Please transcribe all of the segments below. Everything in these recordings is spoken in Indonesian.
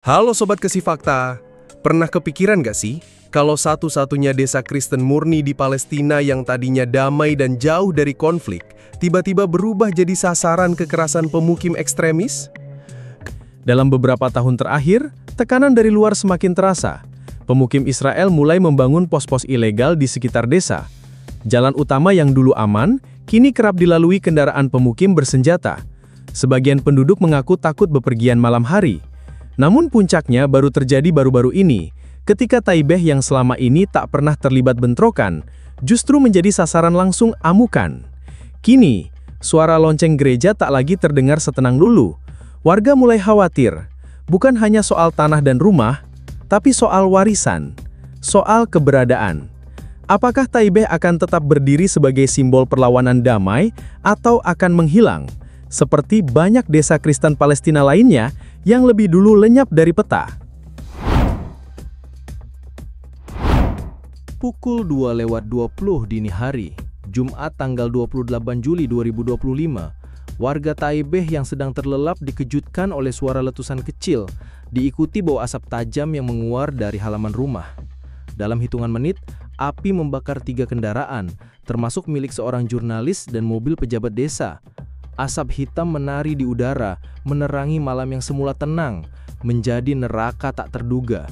Halo Sobat Kesi Fakta, pernah kepikiran gak sih kalau satu-satunya desa Kristen murni di Palestina yang tadinya damai dan jauh dari konflik, tiba-tiba berubah jadi sasaran kekerasan pemukim ekstremis? Dalam beberapa tahun terakhir, tekanan dari luar semakin terasa. Pemukim Israel mulai membangun pos-pos ilegal di sekitar desa. Jalan utama yang dulu aman, kini kerap dilalui kendaraan pemukim bersenjata. Sebagian penduduk mengaku takut bepergian malam hari. Namun puncaknya baru terjadi baru-baru ini, ketika Taibeh yang selama ini tak pernah terlibat bentrokan, justru menjadi sasaran langsung amukan. Kini, suara lonceng gereja tak lagi terdengar setenang dulu. Warga mulai khawatir, bukan hanya soal tanah dan rumah, tapi soal warisan, soal keberadaan. Apakah Taibeh akan tetap berdiri sebagai simbol perlawanan damai, atau akan menghilang? Seperti banyak desa Kristen Palestina lainnya yang lebih dulu lenyap dari peta. Pukul 2:20 dini hari, Jumat tanggal 28 Juli 2025, warga Taibeh yang sedang terlelap dikejutkan oleh suara letusan kecil, diikuti bau asap tajam yang menguar dari halaman rumah. Dalam hitungan menit, api membakar 3 kendaraan, termasuk milik seorang jurnalis dan mobil pejabat desa. Asap hitam menari di udara, menerangi malam yang semula tenang, menjadi neraka tak terduga.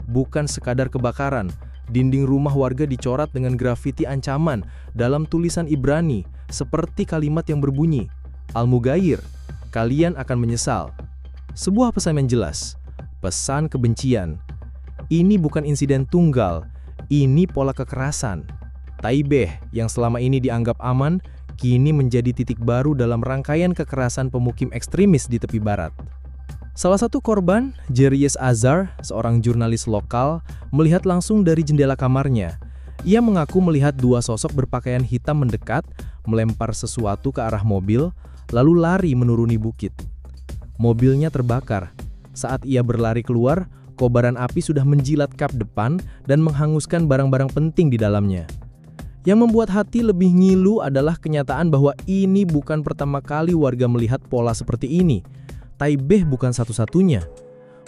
Bukan sekadar kebakaran, dinding rumah warga dicoret dengan grafiti ancaman dalam tulisan Ibrani, seperti kalimat yang berbunyi, Al-Mughayir, kalian akan menyesal. Sebuah pesan yang jelas, pesan kebencian. Ini bukan insiden tunggal, ini pola kekerasan. Taibeh yang selama ini dianggap aman, kini menjadi titik baru dalam rangkaian kekerasan pemukim ekstremis di tepi barat. Salah satu korban, Jerius Azar, seorang jurnalis lokal, melihat langsung dari jendela kamarnya. Ia mengaku melihat 2 sosok berpakaian hitam mendekat, melempar sesuatu ke arah mobil, lalu lari menuruni bukit. Mobilnya terbakar. Saat ia berlari keluar, kobaran api sudah menjilat kap depan dan menghanguskan barang-barang penting di dalamnya. Yang membuat hati lebih ngilu adalah kenyataan bahwa ini bukan pertama kali warga melihat pola seperti ini. Taibeh bukan satu-satunya.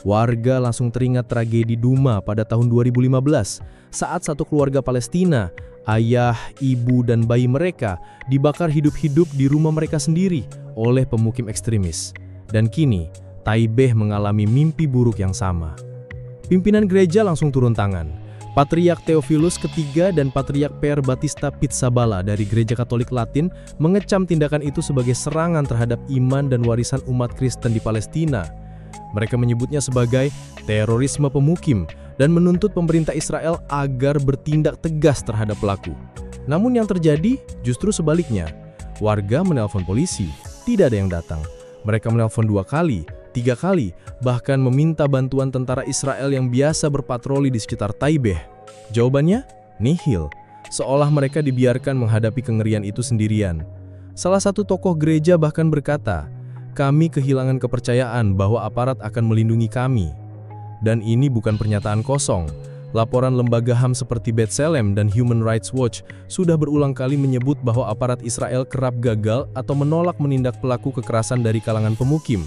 Warga langsung teringat tragedi Duma pada tahun 2015 saat satu keluarga Palestina, ayah, ibu, dan bayi mereka dibakar hidup-hidup di rumah mereka sendiri oleh pemukim ekstremis. Dan kini, Taibeh mengalami mimpi buruk yang sama. Pimpinan gereja langsung turun tangan. Patriark Theophilus III dan Patriark Per Batista Pizzaballa dari Gereja Katolik Latin mengecam tindakan itu sebagai serangan terhadap iman dan warisan umat Kristen di Palestina. Mereka menyebutnya sebagai terorisme pemukim dan menuntut pemerintah Israel agar bertindak tegas terhadap pelaku. Namun yang terjadi justru sebaliknya. Warga menelpon polisi, tidak ada yang datang. Mereka menelpon 2 kali, 3 kali, bahkan meminta bantuan tentara Israel yang biasa berpatroli di sekitar Taibeh. Jawabannya, nihil, seolah mereka dibiarkan menghadapi kengerian itu sendirian. Salah satu tokoh gereja bahkan berkata, kami kehilangan kepercayaan bahwa aparat akan melindungi kami. Dan ini bukan pernyataan kosong. Laporan lembaga HAM seperti B'Tselem dan Human Rights Watch sudah berulang kali menyebut bahwa aparat Israel kerap gagal atau menolak menindak pelaku kekerasan dari kalangan pemukim.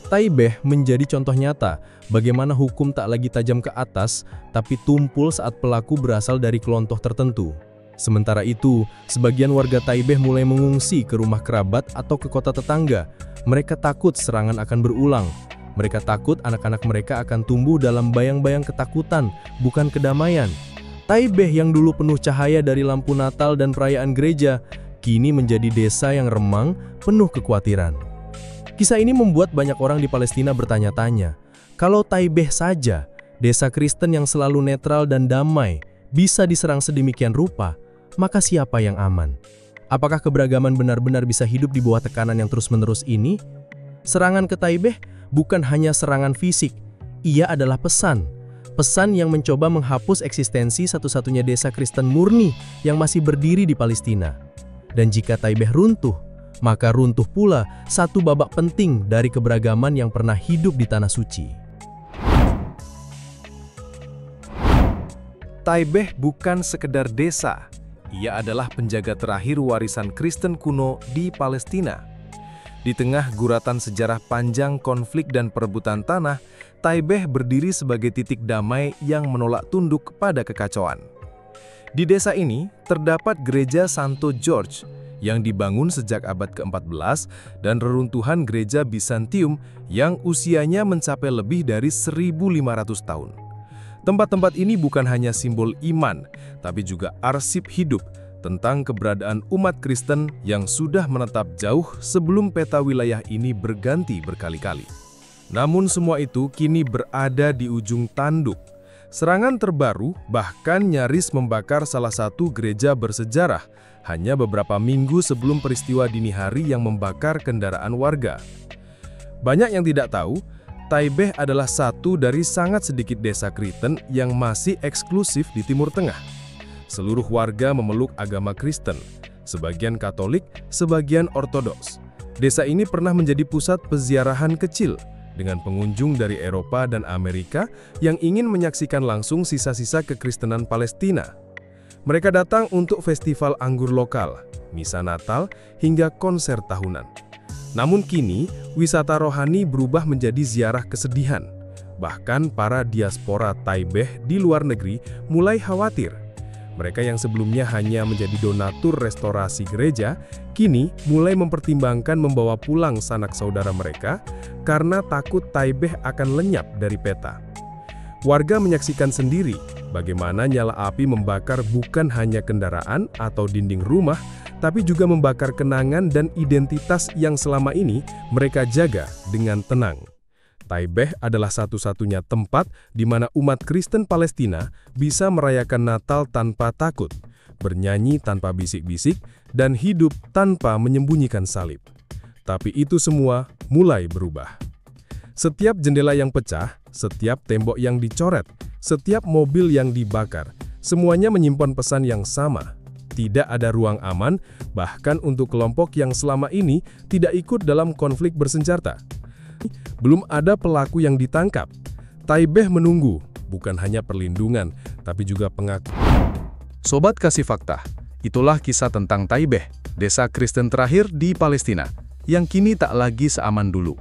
Taibeh menjadi contoh nyata bagaimana hukum tak lagi tajam ke atas, tapi tumpul saat pelaku berasal dari kelompok tertentu. Sementara itu, sebagian warga Taibeh mulai mengungsi ke rumah kerabat atau ke kota tetangga. Mereka takut serangan akan berulang. Mereka takut anak-anak mereka akan tumbuh dalam bayang-bayang ketakutan, bukan kedamaian. Taibeh yang dulu penuh cahaya dari lampu Natal dan perayaan gereja, kini menjadi desa yang remang, penuh kekhawatiran. Kisah ini membuat banyak orang di Palestina bertanya-tanya, kalau Taibeh saja, desa Kristen yang selalu netral dan damai, bisa diserang sedemikian rupa, maka siapa yang aman? Apakah keberagaman benar-benar bisa hidup di bawah tekanan yang terus-menerus ini? Serangan ke Taibeh bukan hanya serangan fisik, ia adalah pesan. Pesan yang mencoba menghapus eksistensi satu-satunya desa Kristen murni yang masih berdiri di Palestina. Dan jika Taibeh runtuh, maka runtuh pula satu babak penting dari keberagaman yang pernah hidup di Tanah Suci. Taibeh bukan sekedar desa, ia adalah penjaga terakhir warisan Kristen kuno di Palestina. Di tengah guratan sejarah panjang konflik dan perebutan tanah, Taibeh berdiri sebagai titik damai yang menolak tunduk pada kekacauan. Di desa ini terdapat gereja Santo George yang dibangun sejak abad ke-14 dan reruntuhan gereja Bizantium yang usianya mencapai lebih dari 1.500 tahun. Tempat-tempat ini bukan hanya simbol iman, tapi juga arsip hidup tentang keberadaan umat Kristen yang sudah menetap jauh sebelum peta wilayah ini berganti berkali-kali. Namun semua itu kini berada di ujung tanduk. Serangan terbaru bahkan nyaris membakar salah satu gereja bersejarah hanya beberapa minggu sebelum peristiwa dini hari yang membakar kendaraan warga. Banyak yang tidak tahu, Taibeh adalah satu dari sangat sedikit desa Kristen yang masih eksklusif di Timur Tengah. Seluruh warga memeluk agama Kristen, sebagian Katolik, sebagian Ortodoks. Desa ini pernah menjadi pusat peziarahan kecil dengan pengunjung dari Eropa dan Amerika yang ingin menyaksikan langsung sisa-sisa kekristenan Palestina. Mereka datang untuk festival anggur lokal, misa Natal, hingga konser tahunan. Namun kini, wisata rohani berubah menjadi ziarah kesedihan. Bahkan para diaspora Taibeh di luar negeri mulai khawatir. Mereka yang sebelumnya hanya menjadi donatur restorasi gereja, kini mulai mempertimbangkan membawa pulang sanak saudara mereka karena takut Taibeh akan lenyap dari peta. Warga menyaksikan sendiri bagaimana nyala api membakar bukan hanya kendaraan atau dinding rumah, tapi juga membakar kenangan dan identitas yang selama ini mereka jaga dengan tenang. Taibeh adalah satu-satunya tempat di mana umat Kristen Palestina bisa merayakan Natal tanpa takut, bernyanyi tanpa bisik-bisik, dan hidup tanpa menyembunyikan salib. Tapi itu semua mulai berubah. Setiap jendela yang pecah, setiap tembok yang dicoret, setiap mobil yang dibakar, semuanya menyimpan pesan yang sama. Tidak ada ruang aman, bahkan untuk kelompok yang selama ini tidak ikut dalam konflik bersenjata. Belum ada pelaku yang ditangkap. Taibeh menunggu, bukan hanya perlindungan, tapi juga pengakuan. Sobat Kasih Fakta, itulah kisah tentang Taibeh, desa Kristen terakhir di Palestina, yang kini tak lagi seaman dulu.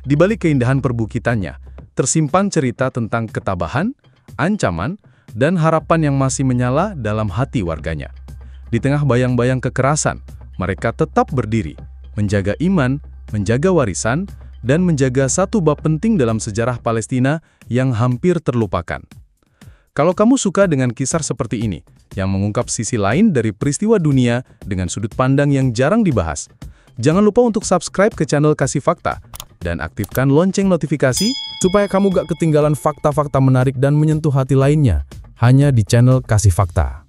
Di balik keindahan perbukitannya, tersimpan cerita tentang ketabahan, ancaman, dan harapan yang masih menyala dalam hati warganya. Di tengah bayang-bayang kekerasan, mereka tetap berdiri, menjaga iman, menjaga warisan, dan menjaga satu bab penting dalam sejarah Palestina yang hampir terlupakan. Kalau kamu suka dengan kisah seperti ini, yang mengungkap sisi lain dari peristiwa dunia dengan sudut pandang yang jarang dibahas, jangan lupa untuk subscribe ke channel Kasih Fakta, dan aktifkan lonceng notifikasi supaya kamu gak ketinggalan fakta-fakta menarik dan menyentuh hati lainnya, hanya di channel Kasih Fakta.